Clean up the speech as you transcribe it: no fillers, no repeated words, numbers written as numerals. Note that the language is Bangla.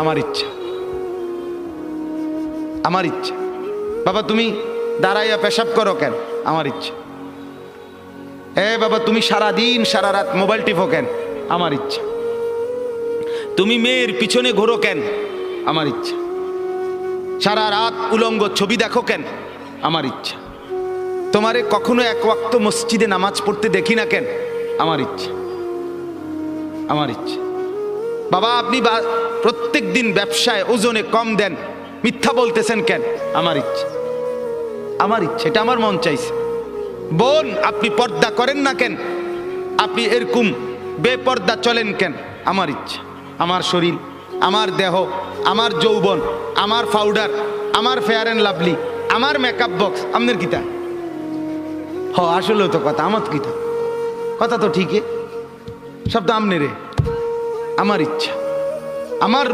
আমার ইচ্ছা, আমার ইচ্ছা। বাবা তুমি দাঁড়াইয়া পেশাব করো কেন? আমার ইচ্ছা। বাবা তুমি সারা দিন সারা রাত মোবাইল টিপো কেন? আমার ইচ্ছা। তুমি মেয়ের পিছনে ঘোরো কেন? আমার ইচ্ছা। সারা রাত উলঙ্গ ছবি দেখো কেন? আমার ইচ্ছা। তোমারে কখনো এক ওয়াক্ত মসজিদে নামাজ পড়তে দেখি না কেন? আমার ইচ্ছা, আমার ইচ্ছা। বাবা আপনি প্রত্যেক দিন ব্যবসায় ওজনে কম দেন, মিথ্যা বলতেছেন কেন? আমার ইচ্ছা, আমার ইচ্ছা। এটা আমার মন চাইছে। বোন আপনি পর্দা করেন না কেন? আপনি এরকম বেপর্দা চলেন কেন? আমার ইচ্ছা। আমার শরীর, আমার দেহ, আমার যৌবন, আমার পাউডার, আমার ফেয়ার অ্যান্ড লাভলি, আমার মেকআপ বক্স, আপনার কিতা? আসলে তো কথা আমার কিতা, কথা তো ঠিকই, সব তো আমনে রে। আমার ইচ্ছা, আমার